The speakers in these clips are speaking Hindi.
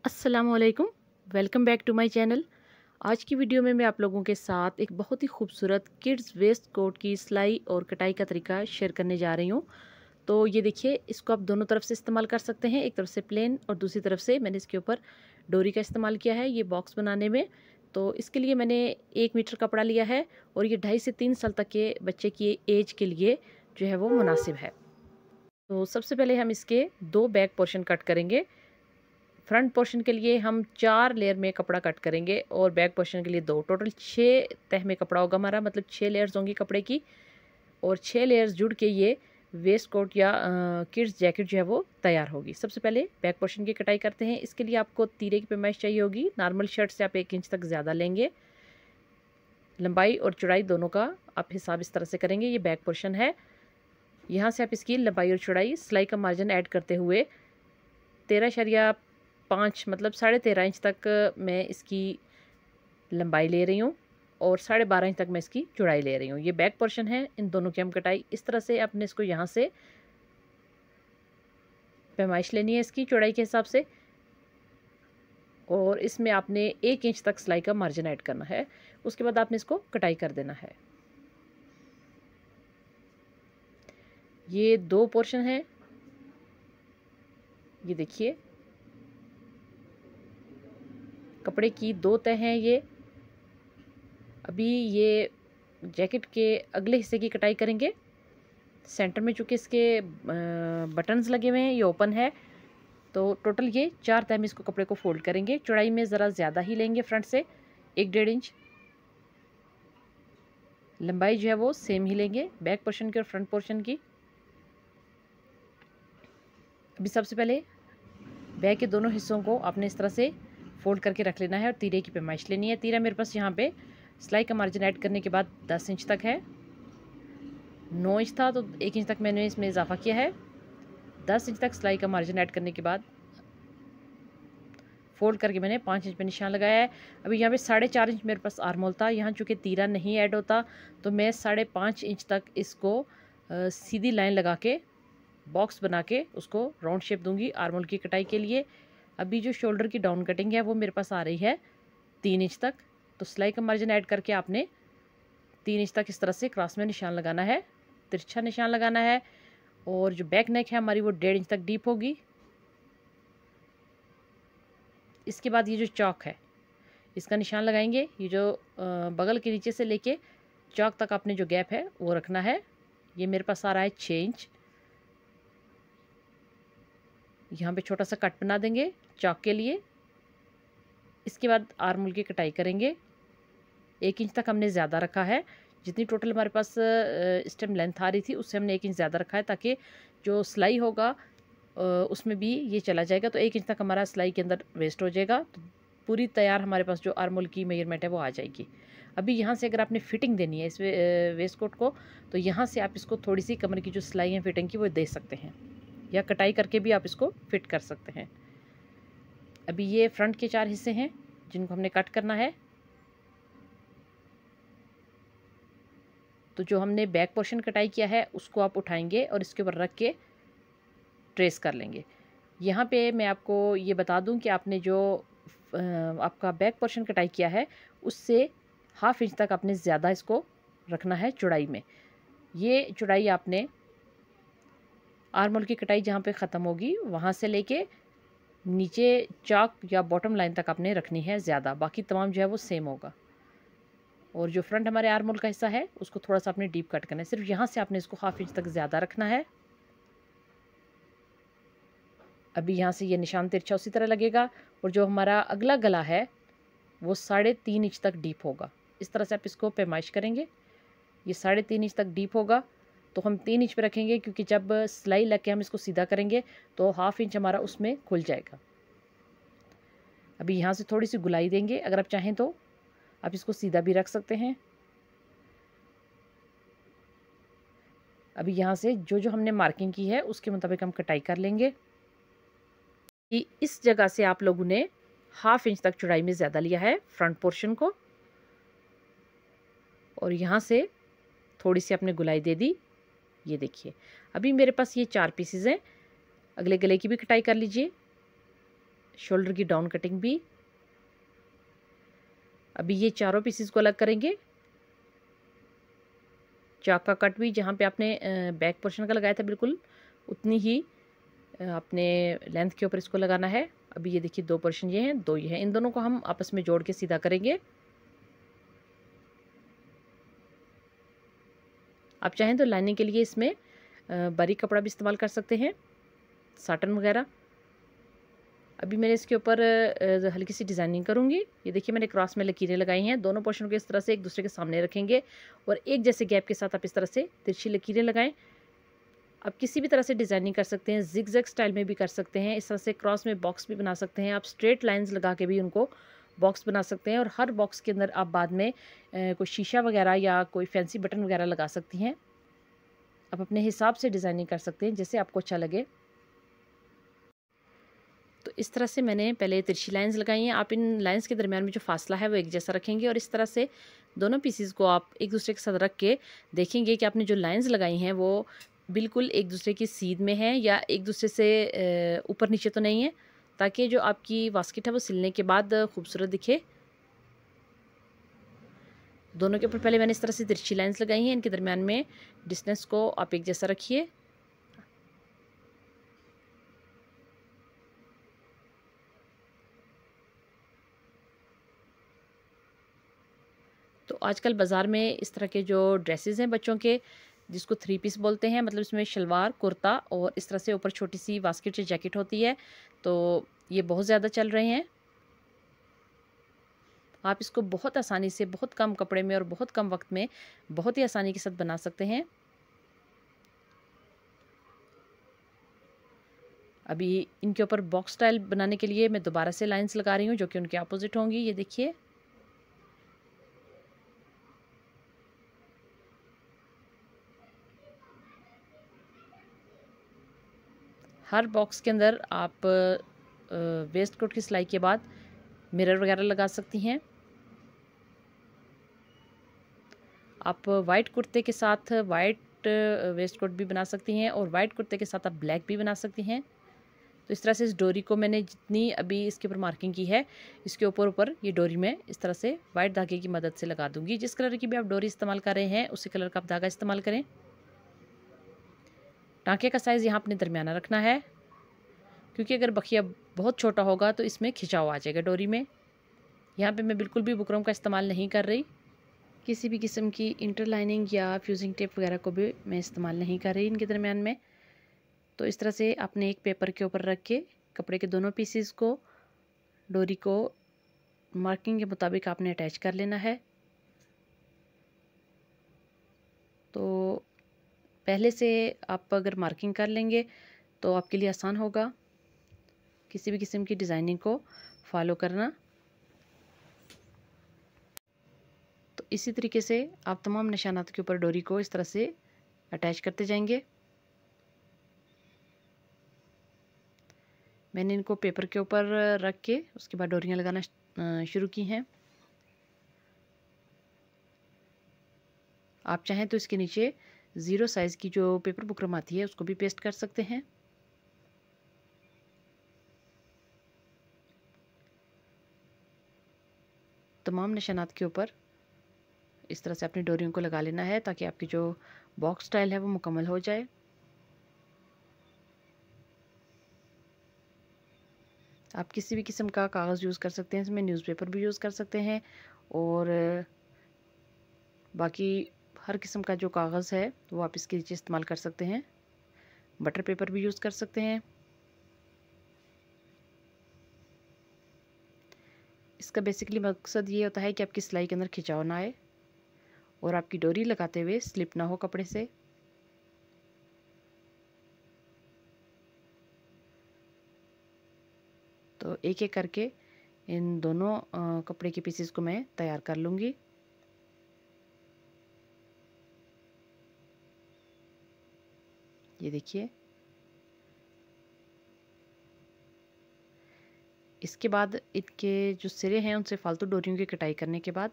अस्सलामुअलैकुम, welcome back to my channel. आज की वीडियो में मैं आप लोगों के साथ एक बहुत ही खूबसूरत किड्स वेस्ट कोट की सिलाई और कटाई का तरीका शेयर करने जा रही हूँ। तो ये देखिए, इसको आप दोनों तरफ से इस्तेमाल कर सकते हैं। एक तरफ से प्लेन और दूसरी तरफ से मैंने इसके ऊपर डोरी का इस्तेमाल किया है ये बॉक्स बनाने में। तो इसके लिए मैंने 1 मीटर कपड़ा लिया है और ये 2.5 से 3 साल तक के बच्चे की एज के लिए जो है वो मुनासिब है। तो सबसे पहले हम इसके 2 बैक पोर्शन कट करेंगे। फ्रंट पोर्शन के लिए हम 4 लेयर में कपड़ा कट करेंगे और बैक पोर्शन के लिए 2। टोटल 6 तह में कपड़ा होगा हमारा, मतलब 6 लेयर्स होंगी कपड़े की और 6 लेयर्स जुड़ के ये वेस्ट कोट या किड्स जैकेट जो है वो तैयार होगी। सबसे पहले बैक पोर्शन की कटाई करते हैं। इसके लिए आपको तीरे की पैमाइश चाहिए होगी। नॉर्मल शर्ट से आप 1 इंच तक ज़्यादा लेंगे। लंबाई और चौड़ाई दोनों का आप हिसाब इस तरह से करेंगे। ये बैक पोर्शन है। यहाँ से आप इसकी लंबाई और चौड़ाई सिलाई का मार्जिन ऐड करते हुए 13.5 मतलब 13.5 इंच तक मैं इसकी लंबाई ले रही हूँ और 12.5 इंच तक मैं इसकी चौड़ाई ले रही हूँ। ये बैक पोर्शन है। इन दोनों की हम कटाई इस तरह से अपने इसको यहाँ से पैमाइश लेनी है इसकी चौड़ाई के हिसाब से और इसमें आपने 1 इंच तक सिलाई का मार्जिन ऐड करना है। उसके बाद आपने इसको कटाई कर देना है। ये 2 पोर्शन है। ये देखिए, कपड़े की 2 तह हैं ये। अभी ये जैकेट के अगले हिस्से की कटाई करेंगे। सेंटर में चूँकि इसके बटन्स लगे हुए हैं, ये ओपन है, तो टोटल ये 4 तह में इसको कपड़े को फोल्ड करेंगे। चौड़ाई में ज़रा ज़्यादा ही लेंगे फ्रंट से, 1-1.5 इंच। लंबाई जो है वो सेम ही लेंगे बैक पोर्शन की और फ्रंट पोर्शन की। अभी सबसे पहले बैक के दोनों हिस्सों को आपने इस तरह से फोल्ड करके रख लेना है और तीरे की पैमाइश लेनी है। तीरा मेरे पास यहाँ पे सिलाई का मार्जिन ऐड करने के बाद 10 इंच तक है। 9 इंच था तो 1 इंच तक मैंने इसमें इजाफा किया है। 10 इंच तक सिलाई का मार्जिन ऐड करने के बाद फोल्ड करके मैंने 5 इंच पे निशान लगाया है। अभी यहाँ पे 4.5 इंच मेरे पास आर्म होल था। यहाँ चूँकि तीरा नहीं ऐड होता तो मैं 5.5 इंच तक इसको सीधी लाइन लगा के बॉक्स बना के उसको राउंड शेप दूंगी आर्म होल की कटाई के लिए। अभी जो शोल्डर की डाउन कटिंग है वो मेरे पास आ रही है 3 इंच तक। तो सिलाई का मार्जिन ऐड करके आपने 3 इंच तक इस तरह से क्रॉस में निशान लगाना है, तिरछा निशान लगाना है। और जो बैक नेक है हमारी वो 1.5 इंच तक डीप होगी। इसके बाद ये जो चौक है इसका निशान लगाएंगे। ये जो बगल के नीचे से लेके चौक तक आपने जो गैप है वो रखना है। ये मेरे पास आ रहा है 6 इंच। यहाँ पे छोटा सा कट बना देंगे चौक के लिए। इसके बाद आर्म होल की कटाई करेंगे। 1 इंच तक हमने ज़्यादा रखा है। जितनी टोटल हमारे पास स्टेम लेंथ आ रही थी उससे हमने 1 इंच ज़्यादा रखा है ताकि जो सिलाई होगा उसमें भी ये चला जाएगा। तो 1 इंच तक हमारा सिलाई के अंदर वेस्ट हो जाएगा। तो पूरी तैयार हमारे पास जो आर्म होल की मेजरमेंट है वो आ जाएगी। अभी यहाँ से अगर आपने फिटिंग देनी है इस वेस्ट कोट को तो यहाँ से आप इसको थोड़ी सी कमर की जो सिलाई है फिटिंग की वो दे सकते हैं या कटाई करके भी आप इसको फिट कर सकते हैं। अभी ये फ्रंट के 4 हिस्से हैं जिनको हमने कट करना है। तो जो हमने बैक पोर्शन कटाई किया है उसको आप उठाएंगे और इसके ऊपर रख के ट्रेस कर लेंगे। यहाँ पे मैं आपको ये बता दूं कि आपने जो आपका बैक पोर्शन कटाई किया है उससे 1/2 इंच तक आपने ज़्यादा इसको रखना है चौड़ाई में। ये चौड़ाई आपने आर्म होल की कटाई जहाँ पे ख़त्म होगी वहाँ से लेके नीचे चॉक या बॉटम लाइन तक आपने रखनी है ज़्यादा, बाकी तमाम जो है वो सेम होगा। और जो फ्रंट हमारे आर्म होल का हिस्सा है उसको थोड़ा सा आपने डीप कट करना है। सिर्फ यहाँ से आपने इसको 1/2 इंच तक ज़्यादा रखना है। अभी यहाँ से ये निशान तिरछा उसी तरह लगेगा और जो हमारा अगला गला है वो 3.5 इंच तक डीप होगा। इस तरह से आप इसको पैमाइश करेंगे। ये 3.5 इंच तक डीप होगा तो हम 3 इंच पे रखेंगे क्योंकि जब सिलाई लग के हम इसको सीधा करेंगे तो 1/2 इंच हमारा उसमें खुल जाएगा। अभी यहाँ से थोड़ी सी गुलाई देंगे। अगर आप चाहें तो आप इसको सीधा भी रख सकते हैं। अभी यहाँ से जो जो हमने मार्किंग की है उसके मुताबिक हम कटाई कर लेंगे। कि इस जगह से आप लोगों ने 1/2 इंच तक चौड़ाई में ज़्यादा लिया है फ्रंट पोर्शन को और यहाँ से थोड़ी सी आपने गुलाई दे दी। ये देखिए, अभी मेरे पास ये 4 पीसेज हैं। अगले गले की भी कटाई कर लीजिए। शोल्डर की डाउन कटिंग भी। अभी ये चारों पीसेस को अलग करेंगे। चाक का कट भी जहाँ पे आपने बैक पोर्शन का लगाया था बिल्कुल उतनी ही अपने लेंथ के ऊपर इसको लगाना है। अभी ये देखिए 2 पोर्शन ये हैं, 2 ये हैं, इन दोनों को हम आपस में जोड़ के सीधा करेंगे। आप चाहें तो लाइनिंग के लिए इसमें बारीक कपड़ा भी इस्तेमाल कर सकते हैं, साटन वगैरह। अभी मैंने इसके ऊपर हल्की सी डिज़ाइनिंग करूँगी। ये देखिए मैंने क्रॉस में लकीरें लगाई हैं। दोनों पोर्शन को इस तरह से एक दूसरे के सामने रखेंगे और एक जैसे गैप के साथ आप इस तरह से तिरछी लकीरें लगाएं। आप किसी भी तरह से डिज़ाइनिंग कर सकते हैं, जिग-जैग स्टाइल में भी कर सकते हैं, इस तरह से क्रॉस में बॉक्स भी बना सकते हैं। आप स्ट्रेट लाइंस लगा के भी उनको बॉक्स बना सकते हैं और हर बॉक्स के अंदर आप बाद में कोई शीशा वगैरह या कोई फैंसी बटन वगैरह लगा सकती हैं। आप अपने हिसाब से डिज़ाइनिंग कर सकते हैं जैसे आपको अच्छा लगे। तो इस तरह से मैंने पहले तिरछी लाइंस लगाई हैं। आप इन लाइंस के दरमियान में जो फासला है वो एक जैसा रखेंगे और इस तरह से दोनों पीसेस को आप एक दूसरे के साथ रख के देखेंगे कि आपने जो लाइंस लगाई हैं वो बिल्कुल एक दूसरे की सीध में है या एक दूसरे से ऊपर नीचे तो नहीं है, ताकि जो आपकी बास्केट है वो सिलने के बाद खूबसूरत दिखे। दोनों के ऊपर पहले मैंने इस तरह से तिरछी लाइंस लगाई हैं। इनके दरमियान में डिस्टेंस को आप एक जैसा रखिए। तो आजकल बाज़ार में इस तरह के जो ड्रेसेस हैं बच्चों के, जिसको 3 पीस बोलते हैं, मतलब इसमें शलवार, कुर्ता और इस तरह से ऊपर छोटी सी बास्केट या जैकेट होती है, तो ये बहुत ज़्यादा चल रहे हैं। आप इसको बहुत आसानी से, बहुत कम कपड़े में और बहुत कम वक्त में बहुत ही आसानी के साथ बना सकते हैं। अभी इनके ऊपर बॉक्स स्टाइल बनाने के लिए मैं दोबारा से लाइंस लगा रही हूँ जो कि उनके अपोजिट होंगी। ये देखिए हर बॉक्स के अंदर आप वेस्ट कोट की सिलाई के बाद मिरर वगैरह लगा सकती हैं। आप वाइट कुर्ते के साथ वाइट वेस्ट कोट भी बना सकती हैं और वाइट कुर्ते के साथ आप ब्लैक भी बना सकती हैं। तो इस तरह से इस डोरी को मैंने जितनी अभी इसके ऊपर मार्किंग की है, इसके ऊपर ये डोरी मैं इस तरह से वाइट धागे की मदद से लगा दूंगी। जिस कलर की भी आप डोरी इस्तेमाल कर रहे हैं उसी कलर का आप धागा इस्तेमाल करें। टाँके का साइज़ यहाँ अपने दरमियाना रखना है, क्योंकि अगर बखिया बहुत छोटा होगा तो इसमें खिंचाव आ जाएगा डोरी में। यहाँ पे मैं बिल्कुल भी बुकरम का इस्तेमाल नहीं कर रही। किसी भी किस्म की इंटरलाइनिंग या फ्यूजिंग टेप वगैरह को भी मैं इस्तेमाल नहीं कर रही इनके दरमियान में। तो इस तरह से आपने एक पेपर के ऊपर रख के कपड़े के दोनों पीसेस को डोरी को मार्किंग के मुताबिक आपने अटैच कर लेना है। तो पहले से आप अगर मार्किंग कर लेंगे तो आपके लिए आसान होगा किसी भी किस्म की डिज़ाइनिंग को फॉलो करना। तो इसी तरीके से आप तमाम निशानात के ऊपर डोरी को इस तरह से अटैच करते जाएंगे। मैंने इनको पेपर के ऊपर रख के उसके बाद डोरियां लगाना शुरू की हैं। आप चाहें तो इसके नीचे 0 साइज़ की जो पेपर बुकरम आती है उसको भी पेस्ट कर सकते हैं। तमाम निशानात के ऊपर इस तरह से अपनी डोरियों को लगा लेना है ताकि आपकी जो बॉक्स स्टाइल है वो मुकम्मल हो जाए। आप किसी भी किस्म का कागज़ यूज़ कर सकते हैं, इसमें न्यूज़पेपर भी यूज़ कर सकते हैं और बाकी हर किस्म का जो कागज़ है वो आप इसके नीचे इस्तेमाल कर सकते हैं। बटर पेपर भी यूज़ कर सकते हैं। इसका बेसिकली मकसद ये होता है कि आपकी सिलाई के अंदर खिंचाव ना आए और आपकी डोरी लगाते हुए स्लिप ना हो कपड़े से। तो एक एक करके इन दोनों कपड़े के पीसेस को मैं तैयार कर लूँगी। ये देखिए, इसके बाद इनके जो सिरे हैं उनसे फालतू डोरियों की कटाई करने के बाद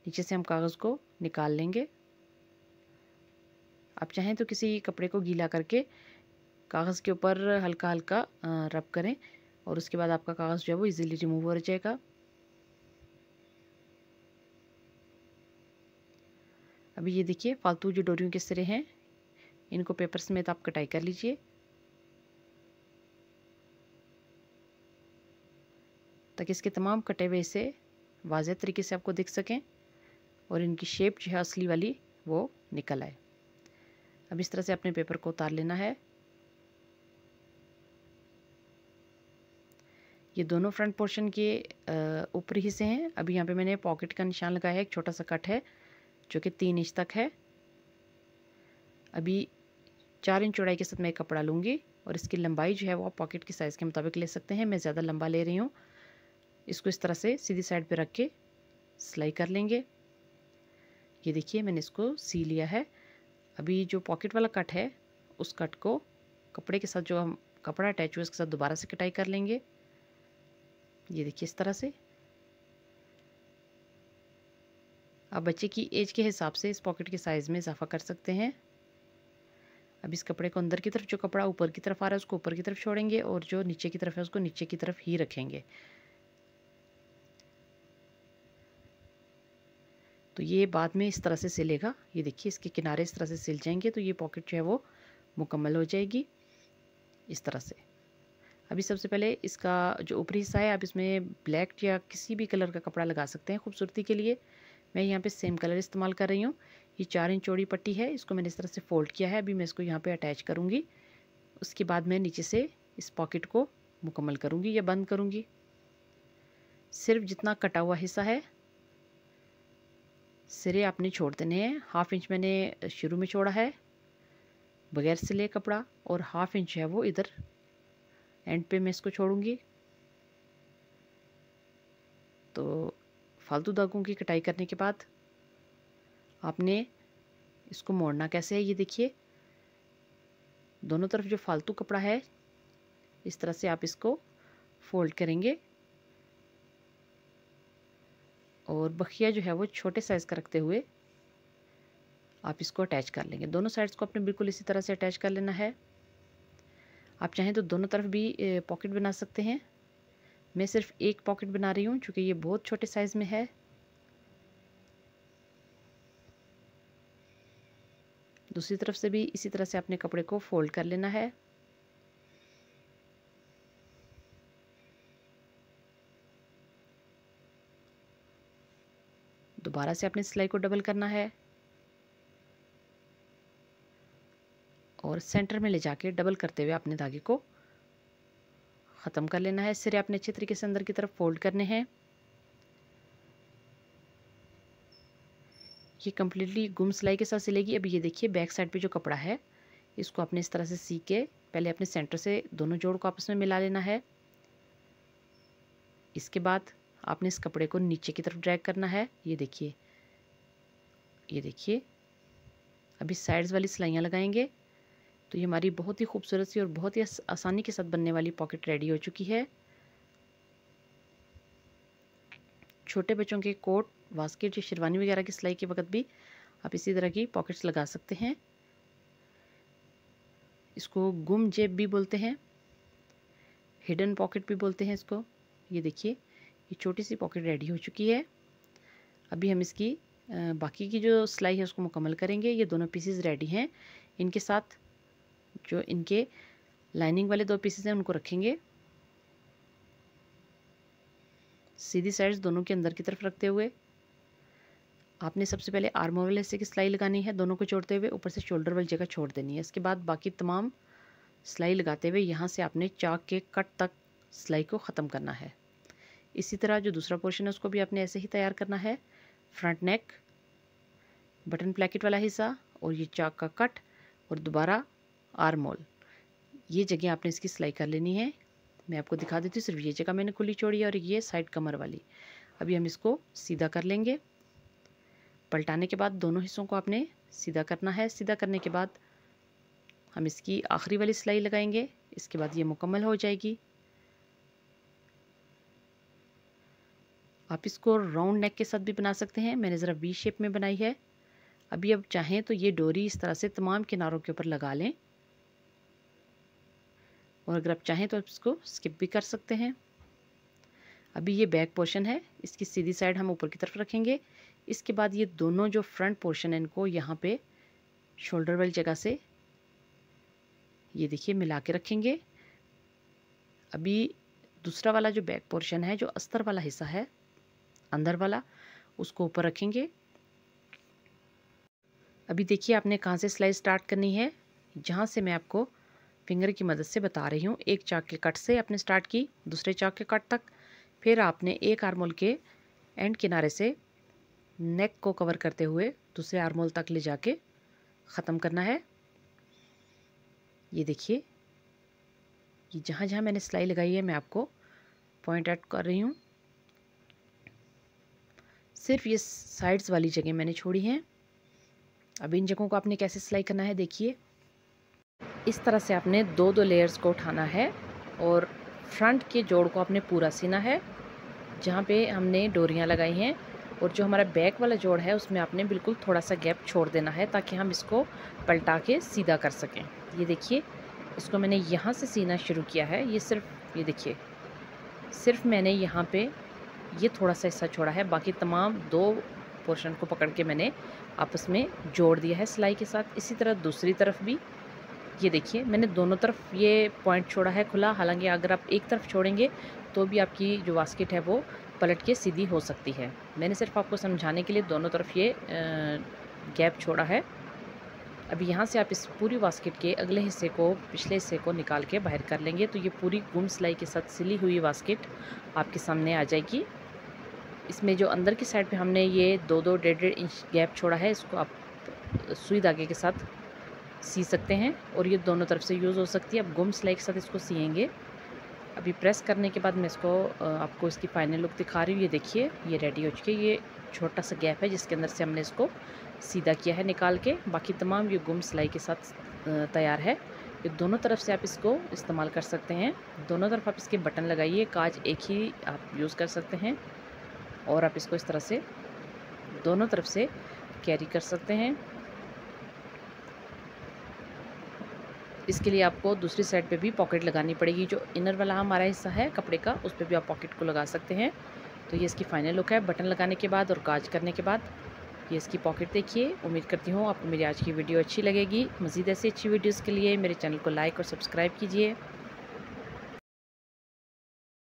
नीचे से हम कागज़ को निकाल लेंगे। आप चाहें तो किसी कपड़े को गीला करके कागज़ के ऊपर हल्का हल्का रब करें और उसके बाद आपका कागज़ जो है वो इजीली रिमूव हो जाएगा। अभी ये देखिए फालतू जो डोरियों के सिरे हैं इनको पेपर समेत आप कटाई कर लीजिए, ताकि इसके तमाम कटे हुए से वाज़ेह तरीके से आपको दिख सकें और इनकी शेप जो है असली वाली वो निकल आए। अब इस तरह से अपने पेपर को उतार लेना है। ये दोनों फ्रंट पोर्शन के ऊपरी हिस्से हैं। अभी यहाँ पे मैंने पॉकेट का निशान लगाया है, एक छोटा सा कट है जो कि 3 इंच तक है। अभी 4 इंच चौड़ाई के साथ मैं एक कपड़ा लूँगी और इसकी लंबाई जो है वो आप पॉकेट के साइज़ के मुताबिक ले सकते हैं। मैं ज़्यादा लंबा ले रही हूँ। इसको इस तरह से सीधी साइड पे रख के सिलाई कर लेंगे। ये देखिए मैंने इसको सी लिया है। अभी जो पॉकेट वाला कट है उस कट को कपड़े के साथ जो हम कपड़ा अटैच हुआ उसके साथ दोबारा से कटाई कर लेंगे। ये देखिए इस तरह से। आप बच्चे की एज के हिसाब से इस पॉकेट के साइज़ में इजाफा कर सकते हैं। अब इस कपड़े को अंदर की तरफ, जो कपड़ा ऊपर की तरफ आ रहा है उसको ऊपर की तरफ छोड़ेंगे और जो नीचे की तरफ है उसको नीचे की तरफ ही रखेंगे। तो ये बाद में इस तरह से सिलेगा। ये देखिए इसके किनारे इस तरह से सिल जाएंगे तो ये पॉकेट जो है वो मुकम्मल हो जाएगी इस तरह से। अभी सबसे पहले इसका जो ऊपरी हिस्सा है आप इसमें ब्लैक या किसी भी कलर का कपड़ा लगा सकते हैं खूबसूरती के लिए। मैं यहाँ पे सेम कलर इस्तेमाल कर रही हूँ। ये 4 इंच चौड़ी पट्टी है, इसको मैंने इस तरह से फोल्ड किया है। अभी मैं इसको यहाँ पे अटैच करूँगी। उसके बाद मैं नीचे से इस पॉकेट को मुकम्मल करूँगी या बंद करूँगी। सिर्फ जितना कटा हुआ हिस्सा है सिरे आपने छोड़ देने हैं। 1/2 इंच मैंने शुरू में छोड़ा है बगैर सिले कपड़ा और 1/2 इंच है वो इधर एंड पे मैं इसको छोड़ूंगी। तो फालतू धागों की कटाई करने के बाद आपने इसको मोड़ना कैसे है, ये देखिए दोनों तरफ जो फालतू कपड़ा है इस तरह से आप इसको फोल्ड करेंगे और बखिया जो है वो छोटे साइज़ का रखते हुए आप इसको अटैच कर लेंगे। दोनों साइड्स को आपने बिल्कुल इसी तरह से अटैच कर लेना है। आप चाहें तो दोनों तरफ भी पॉकेट बना सकते हैं। मैं सिर्फ एक पॉकेट बना रही हूँ क्योंकि ये बहुत छोटे साइज़ में है। दूसरी तरफ से भी इसी तरह से अपने कपड़े को फोल्ड कर लेना है। दोबारा से अपने सिलाई को डबल करना है और सेंटर में ले जाके डबल करते हुए अपने धागे को ख़त्म कर लेना है। सिरे आपने अच्छे तरीके से अंदर की तरफ फोल्ड करने हैं। ये कम्प्लीटली गुम सिलाई के साथ सिलेगी। अभी ये देखिए बैक साइड पे जो कपड़ा है इसको आपने इस तरह से सी के पहले अपने सेंटर से दोनों जोड़ को आपस में मिला लेना है। इसके बाद आपने इस कपड़े को नीचे की तरफ ड्रैग करना है। ये देखिए अभी साइड्स वाली सिलाइयाँ लगाएंगे तो ये हमारी बहुत ही खूबसूरत सी और बहुत ही आसानी के साथ बनने वाली पॉकेट रेडी हो चुकी है। छोटे बच्चों के कोट, बास्केट या शेरवानी वगैरह की सिलाई के वक्त भी आप इसी तरह की पॉकेट्स लगा सकते हैं। इसको गुम जेब भी बोलते हैं, हिडन पॉकेट भी बोलते हैं इसको। ये देखिए ये छोटी सी पॉकेट रेडी हो चुकी है। अभी हम इसकी बाकी की जो सिलाई है उसको मुकम्मल करेंगे। ये दोनों पीसेस रेडी हैं। इनके साथ जो इनके लाइनिंग वाले 2 पीसेस हैं उनको रखेंगे सीधी साइड्स दोनों के अंदर की तरफ रखते हुए। आपने सबसे पहले आर्म वाले हिस्से की सिलाई लगानी है, दोनों को जोड़ते हुए ऊपर से शोल्डर वाली जगह छोड़ देनी है। इसके बाद बाकी तमाम सिलाई लगाते हुए यहाँ से आपने चाक के कट तक सिलाई को ख़त्म करना है। इसी तरह जो दूसरा पोर्शन है उसको भी आपने ऐसे ही तैयार करना है। फ्रंट नेक, बटन प्लेकेट वाला हिस्सा और ये चाक का कट और दोबारा आर्म होल, ये जगह आपने इसकी सिलाई कर लेनी है। मैं आपको दिखा देती हूँ, सिर्फ ये जगह मैंने खुली छोड़ी है और ये साइड कमर वाली। अभी हम इसको सीधा कर लेंगे। पलटाने के बाद दोनों हिस्सों को आपने सीधा करना है। सीधा करने के बाद हम इसकी आखिरी वाली सिलाई लगाएंगे। इसके बाद ये मुकम्मल हो जाएगी। आप इसको राउंड नेक के साथ भी बना सकते हैं, मैंने ज़रा वी शेप में बनाई है। अभी अब चाहें तो ये डोरी इस तरह से तमाम किनारों के ऊपर लगा लें और अगर आप चाहें तो आप इसको स्किप भी कर सकते हैं। अभी ये बैक पोर्शन है, इसकी सीधी साइड हम ऊपर की तरफ रखेंगे। इसके बाद ये दोनों जो फ्रंट पोर्शन है इनको यहाँ पे शोल्डर वाली जगह से ये देखिए मिला के रखेंगे। अभी दूसरा वाला जो बैक पोर्शन है, जो अस्तर वाला हिस्सा है अंदर वाला, उसको ऊपर रखेंगे। अभी देखिए आपने कहाँ से सिलाई स्टार्ट करनी है, जहाँ से मैं आपको फिंगर की मदद से बता रही हूँ। एक चाक के कट से आपने स्टार्ट की दूसरे चाक के कट तक, फिर आपने एक आर्मोल के एंड किनारे से नेक को कवर करते हुए दूसरे आर्मोल तक ले जाके ख़त्म करना है। ये देखिए, ये जहाँ जहाँ मैंने सिलाई लगाई है मैं आपको पॉइंट आउट कर रही हूँ। सिर्फ ये साइड्स वाली जगह मैंने छोड़ी हैं। अब इन जगहों को आपने कैसे सिलाई करना है देखिए। इस तरह से आपने दो दो लेयर्स को उठाना है और फ्रंट के जोड़ को आपने पूरा सीना है जहाँ पे हमने डोरियाँ लगाई हैं, और जो हमारा बैक वाला जोड़ है उसमें आपने बिल्कुल थोड़ा सा गैप छोड़ देना है ताकि हम इसको पलटा के सीधा कर सकें। ये देखिए, इसको मैंने यहाँ से सीना शुरू किया है। ये सिर्फ, ये देखिए, सिर्फ मैंने यहाँ पे ये थोड़ा सा हिस्सा छोड़ा है, बाकी तमाम दो पोर्शन को पकड़ के मैंने आपस में जोड़ दिया है सिलाई के साथ। इसी तरह दूसरी तरफ भी ये देखिए, मैंने दोनों तरफ ये पॉइंट छोड़ा है खुला। हालांकि अगर आप एक तरफ छोड़ेंगे तो भी आपकी जो बास्केट है वो पलट के सीधी हो सकती है। मैंने सिर्फ आपको समझाने के लिए दोनों तरफ ये गैप छोड़ा है। अभी यहाँ से आप इस पूरी बास्केट के अगले हिस्से को, पिछले हिस्से को निकाल के बाहर कर लेंगे तो ये पूरी गुम सिलाई के साथ सिली हुई बास्केट आपके सामने आ जाएगी। इसमें जो अंदर की साइड पे हमने ये 2-2 1.5 इंच गैप छोड़ा है, इसको आप सुई धागे के साथ सी सकते हैं और ये दोनों तरफ से यूज़ हो सकती है। अब गुम सिलाई के साथ इसको सिएंगे। अभी प्रेस करने के बाद मैं इसको आपको इसकी फाइनल लुक दिखा रही हूँ। ये देखिए, ये रेडी हो चुकी है। ये छोटा सा गैप है जिसके अंदर से हमने इसको सीधा किया है निकाल के। बाकी तमाम ये गुम सिलाई के साथ तैयार है। ये दोनों तरफ से आप इसको इस्तेमाल कर सकते हैं। दोनों तरफ आप इसके बटन लगाइए, काज एक ही आप यूज़ कर सकते हैं और आप इसको इस तरह से दोनों तरफ से कैरी कर सकते हैं। इसके लिए आपको दूसरी साइड पे भी पॉकेट लगानी पड़ेगी। जो इनर वाला हमारा हिस्सा है कपड़े का, उस पर भी आप पॉकेट को लगा सकते हैं। तो ये इसकी फाइनल लुक है बटन लगाने के बाद और काज करने के बाद। ये इसकी पॉकेट देखिए। उम्मीद करती हूँ आपको मेरी आज की वीडियो अच्छी लगेगी। मज़ीद ऐसी अच्छी वीडियोज़ के लिए मेरे चैनल को लाइक और सब्सक्राइब कीजिए।